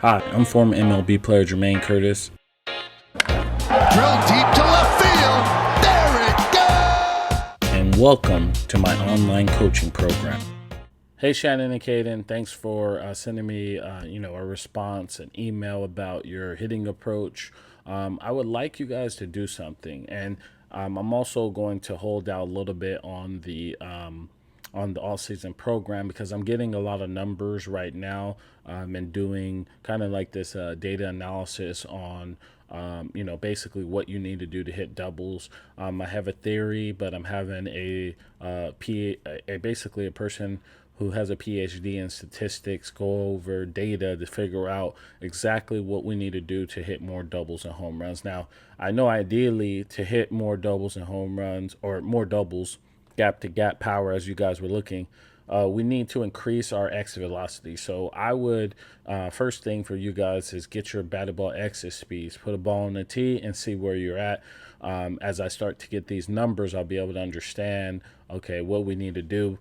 Hi, I'm former MLB player Jermaine Curtis. Drill deep to left field. There it goes. And welcome to my online coaching program. Hey, Shannon and Caden, thanks for sending me, a response, an email about your hitting approach. I would like you guys to do something, and I'm also going to hold out a little bit on the all-season program because I'm getting a lot of numbers right now and doing kind of like this data analysis on basically what you need to do to hit doubles. I have a theory, but I'm having basically a person who has a PhD in statistics go over data to figure out exactly what we need to do to hit more doubles and home runs. Now, I know ideally to hit more doubles and home runs or more doubles, gap to gap power, as you guys were looking, we need to increase our exit velocity. So I would, first thing for you guys is get your batted ball exit speeds, put a ball on the tee and see where you're at. As I start to get these numbers, I'll be able to understand, okay, what we need to do.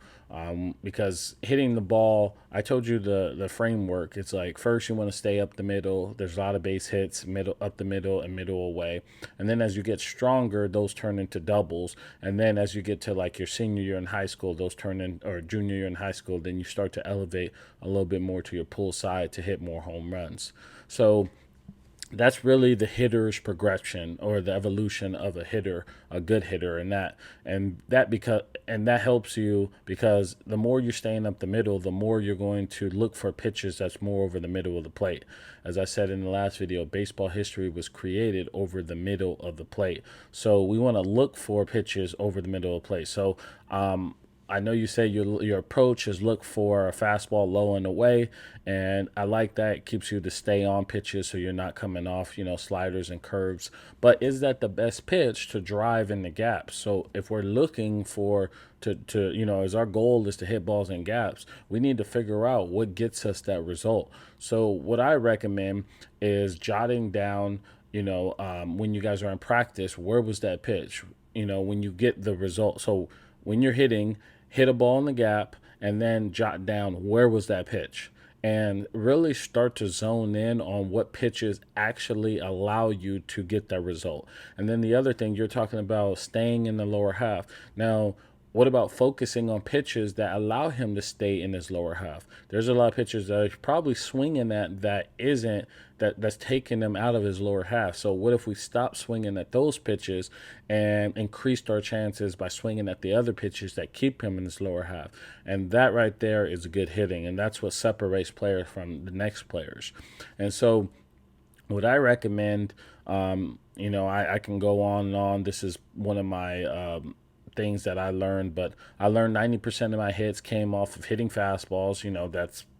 Because hitting the ball, I told you the framework. It's like first you want to stay up the middle. There's a lot of base hits, middle up the middle and middle away. And then as you get stronger, those turn into doubles. And then as you get to like your senior year in high school, those turn in, or junior year in high school, then you start to elevate a little bit more to your pull side to hit more home runs. So that's really the hitter's progression or the evolution of a hitter, a good hitter, and that helps you because the more you're staying up the middle, the more you're going to look for pitches that's more over the middle of the plate. As I said in the last video, baseball history was created over the middle of the plate, so we want to look for pitches over the middle of the plate. So I know you say your approach is look for a fastball low and away, and I like that. It keeps you to stay on pitches so you're not coming off, sliders and curves. But is that the best pitch to drive in the gaps? So if we're looking for as our goal is to hit balls in gaps, we need to figure out what gets us that result. So what I recommend is jotting down, when you guys are in practice, where was that pitch? When you get the result. So when you're hitting, hit a ball in the gap, and then jot down where was that pitch and really start to zone in on what pitches actually allow you to get that result. And then the other thing, you're talking about staying in the lower half. Now, what about focusing on pitches that allow him to stay in his lower half? There's a lot of pitchers that are probably swinging at that's taking him out of his lower half. So what if we stop swinging at those pitches and increased our chances by swinging at the other pitches that keep him in his lower half? And that right there is good hitting, and that's what separates players from the next players. And so what I recommend, I can go on and on. This is one of my things that I learned, but I learned 90% of my hits came off of hitting fastballs.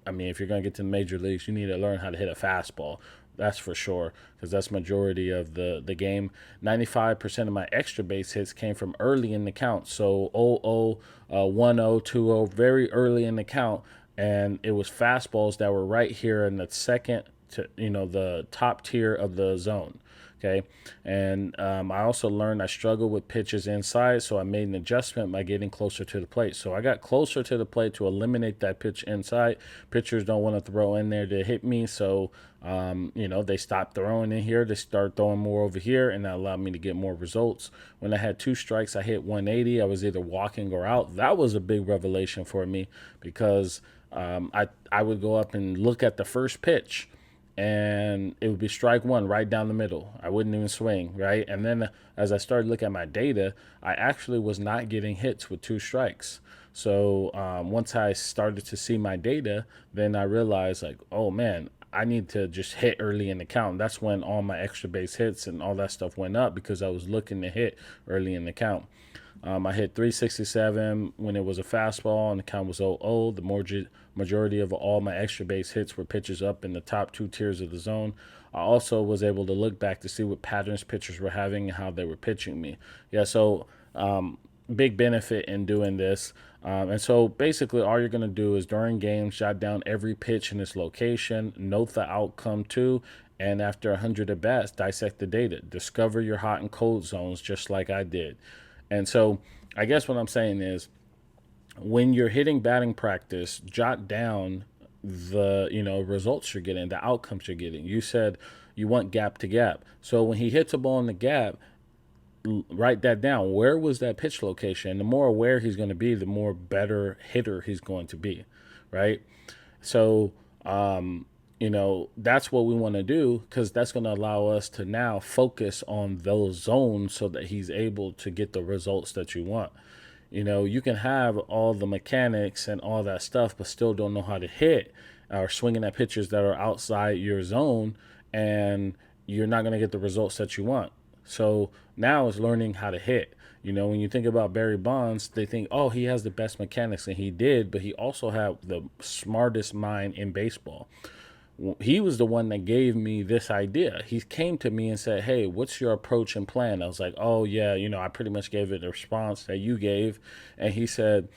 If you're going to get to the major leagues, you need to learn how to hit a fastball. That's for sure, because that's majority of the game. 95% of my extra base hits came from early in the count. So 0-0, 1-0, 2-0, very early in the count. And it was fastballs that were right here in the second to, the top tier of the zone. Okay. And I also learned I struggle with pitches inside, so I made an adjustment by getting closer to the plate. So I got closer to the plate to eliminate that pitch inside. Pitchers don't want to throw in there to hit me, so they stopped throwing in here. They start throwing more over here, and that allowed me to get more results. When I had 2 strikes, I hit 180. I was either walking or out. That was a big revelation for me because I would go up and look at the first pitch, and it would be strike one right down the middle. I wouldn't even swing, right? And then as I started looking at my data, I actually was not getting hits with 2 strikes. So once I started to see my data, then I realized like, oh man, I need to just hit early in the count. That's when all my extra base hits and all that stuff went up because I was looking to hit early in the count. I hit 367 when it was a fastball and the count was 0-0. The majority of all my extra base hits were pitches up in the top 2 tiers of the zone. I also was able to look back to see what patterns pitchers were having and how they were pitching me. Yeah, so big benefit in doing this. And so basically all you're going to do is during games, jot down every pitch in its location, note the outcome too, and after 100 at bats, dissect the data. Discover your hot and cold zones just like I did. And so I guess what I'm saying is when you're hitting batting practice, jot down the results you're getting, the outcomes you're getting. You said you want gap to gap. So when he hits a ball in the gap, write that down. Where was that pitch location? The more aware he's going to be, the more better hitter he's going to be, right? So, that's what we want to do, because that's going to allow us to now focus on those zones so that he's able to get the results that you want. You can have all the mechanics and all that stuff, but still don't know how to hit or swinging at pitches that are outside your zone, and you're not going to get the results that you want. So now it's learning how to hit. When you think about Barry Bonds, they think, oh, he has the best mechanics, and he did, but he also had the smartest mind in baseball. He was the one that gave me this idea. He came to me and said, hey, what's your approach and plan? I was like, oh, yeah, I pretty much gave it the response that you gave. And he said,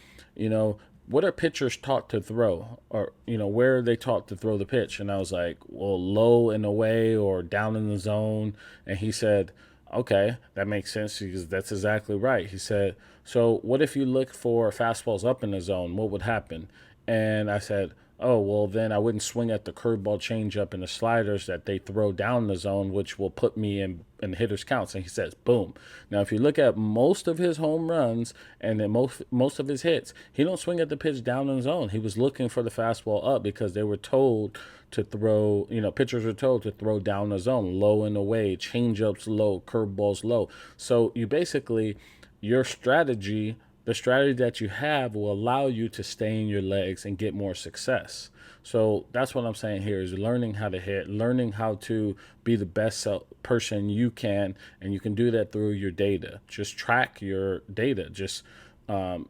what are pitchers taught to throw? Or, where are they taught to throw the pitch? And I was like, well, low and away or down in the zone. And he said, okay, that makes sense, because that's exactly right. He said, so what if you look for fastballs up in the zone? What would happen? And I said, oh, well, then I wouldn't swing at the curveball, changeup, and the sliders that they throw down the zone, which will put me in hitters' counts. And he says, boom. Now, if you look at most of his home runs and then most of his hits, he don't swing at the pitch down in the zone. He was looking for the fastball up, because they were told to throw, pitchers were told to throw down the zone, low and away, changeups low, curveballs low. So you basically, your strategy, the strategy that you have will allow you to stay in your legs and get more success. So that's what I'm saying here, is learning how to hit, learning how to be the best person you can. And you can do that through your data. Just track your data. Just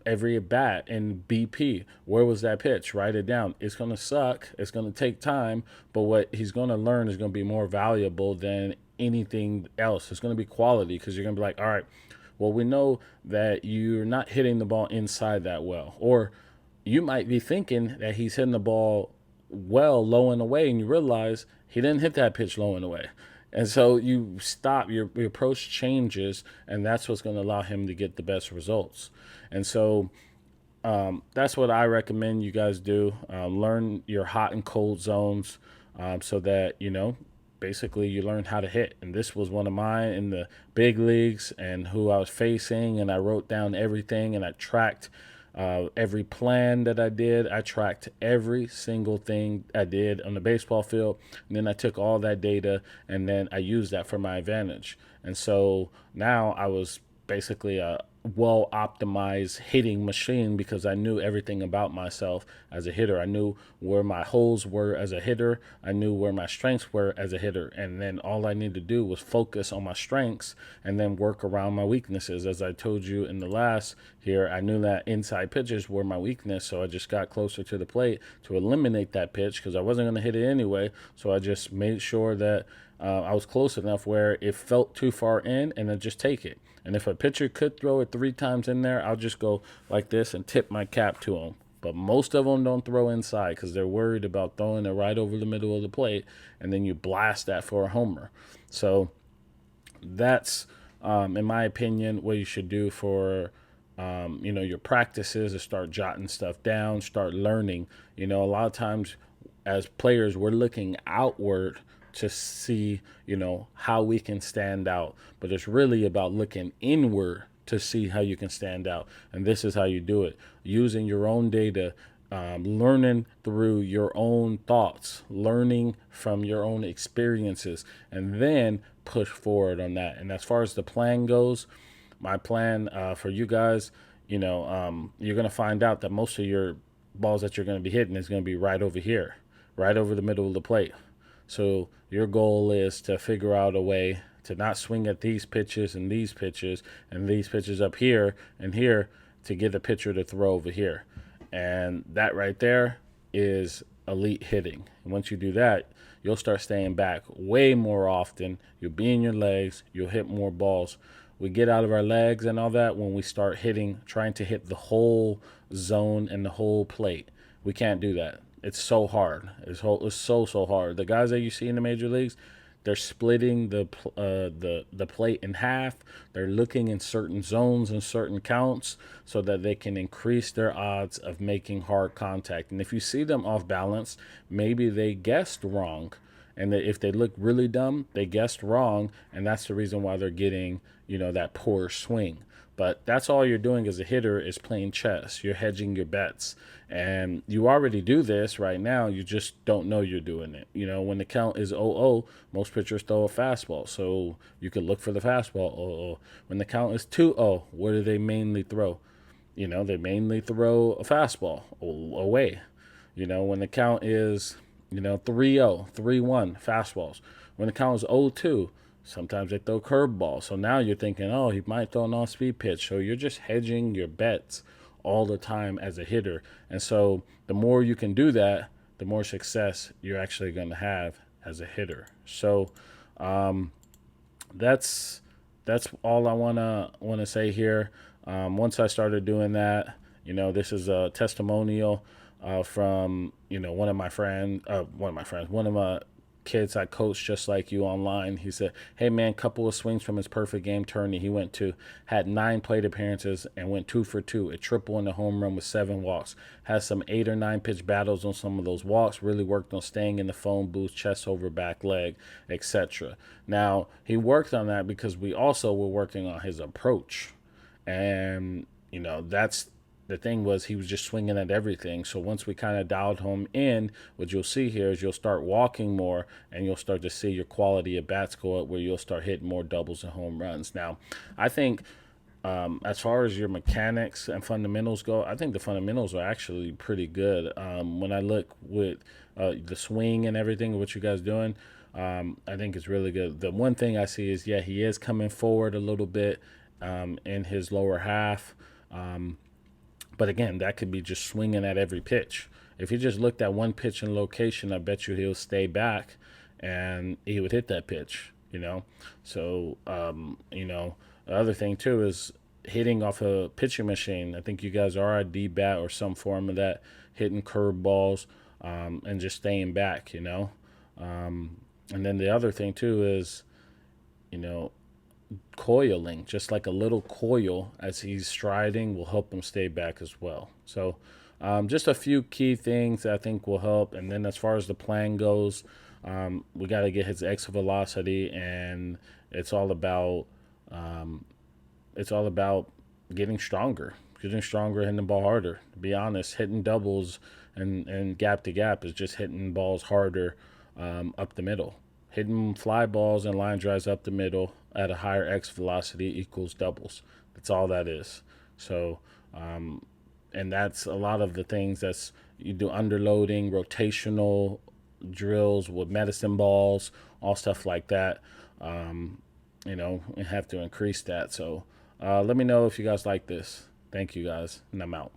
every at bat and BP, where was that pitch? Write it down. It's going to suck. It's going to take time. But what he's going to learn is going to be more valuable than anything else. It's going to be quality, because you're going to be like, all right, well, we know that you're not hitting the ball inside that well. Or you might be thinking that he's hitting the ball well, low and away, and you realize he didn't hit that pitch low and away. And so you stop, your approach changes, and that's what's going to allow him to get the best results. And so that's what I recommend you guys do. Learn your hot and cold zones, so that, basically you learn how to hit. And this was one of mine in the big leagues, and who I was facing, and I wrote down everything, and I tracked every plan that I did. I tracked every single thing I did on the baseball field, and then I took all that data, and then I used that for my advantage. And so now I was basically a well optimized hitting machine, because I knew everything about myself as a hitter. I knew where my holes were as a hitter. I knew where my strengths were as a hitter. And then all I needed to do was focus on my strengths and then work around my weaknesses. As I told you in the last here, I knew that inside pitches were my weakness. So I just got closer to the plate to eliminate that pitch, because I wasn't going to hit it anyway. So I just made sure that I was close enough where it felt too far in, and then just take it. And if a pitcher could throw it 3 times in there, I'll just go like this and tip my cap to them. But most of them don't throw inside, because they're worried about throwing it right over the middle of the plate, and then you blast that for a homer. So that's, in my opinion, what you should do for your practices, is start jotting stuff down, start learning. A lot of times as players, we're looking outward to see, how we can stand out. But it's really about looking inward to see how you can stand out. And this is how you do it, using your own data, learning through your own thoughts, learning from your own experiences, and then push forward on that. And as far as the plan goes, my plan for you guys, you're going to find out that most of your balls that you're going to be hitting is going to be right over here, right over the middle of the plate. So your goal is to figure out a way to not swing at these pitches and these pitches and these pitches up here and here, to get a pitcher to throw over here. And that right there is elite hitting. And once you do that, you'll start staying back way more often. You'll be in your legs. You'll hit more balls. We get out of our legs and all that when we start trying to hit the whole zone and the whole plate. We can't do that. It's so hard. It's so hard. The guys that you see in the major leagues, They're splitting the plate in half. They're looking in certain zones and certain counts so that they can increase their odds of making hard contact. And if you see them off balance, maybe they guessed wrong. And if they look really dumb, they guessed wrong, and that's the reason why they're getting, that poor swing. But that's all you're doing as a hitter is playing chess. You're hedging your bets. And you already do this right now. You just don't know you're doing it. When the count is 0-0, most pitchers throw a fastball. So you could look for the fastball 0-0. When the count is 2-0, what do they mainly throw? They mainly throw a fastball away. When the count is 3-0, 3-1 fastballs. When the count is 0-2, sometimes they throw curveballs. So now you're thinking, oh, he might throw an off-speed pitch. So you're just hedging your bets all the time as a hitter. And so the more you can do that, the more success you're actually going to have as a hitter. So that's all I wanna say here. Once I started doing that, this is a testimonial from one of my kids I coached just like you online. He said, hey man, couple of swings from his perfect game tourney he went to, had 9 plate appearances and went 2 for 2, a triple and a home run with 7 walks. Has some 8 or 9 pitch battles on some of those walks, really worked on staying in the phone booth, chest over back leg, etc. Now he worked on that because we also were working on his approach. And that's the thing, was he was just swinging at everything. So once we kind of dialed him in, what you'll see here is you'll start walking more, and you'll start to see your quality of bats go up, where you'll start hitting more doubles and home runs. Now, I think as far as your mechanics and fundamentals go, I think the fundamentals are actually pretty good. When I look with the swing and everything, what you guys doing, I think it's really good. The one thing I see is, he is coming forward a little bit in his lower half. But again, that could be just swinging at every pitch. If he just looked at one pitch and location, I bet you he'll stay back and he would hit that pitch, So, the other thing too is hitting off a pitching machine. I think you guys are a D-bat or some form of that, hitting curveballs and just staying back, And then the other thing too is, coiling, just like a little coil as he's striding will help him stay back as well. So just a few key things that I think will help. And then as far as the plan goes, we got to get his exit velocity, and it's all about getting stronger, hitting the ball harder. To be honest, hitting doubles and gap to gap is just hitting balls harder up the middle. Hitting fly balls and line drives up the middle at a higher exit velocity equals doubles. That's all that is. So, and that's a lot of the things that's you do: underloading, rotational drills with medicine balls, all stuff like that. And have to increase that. So, let me know if you guys like this. Thank you guys, and I'm out.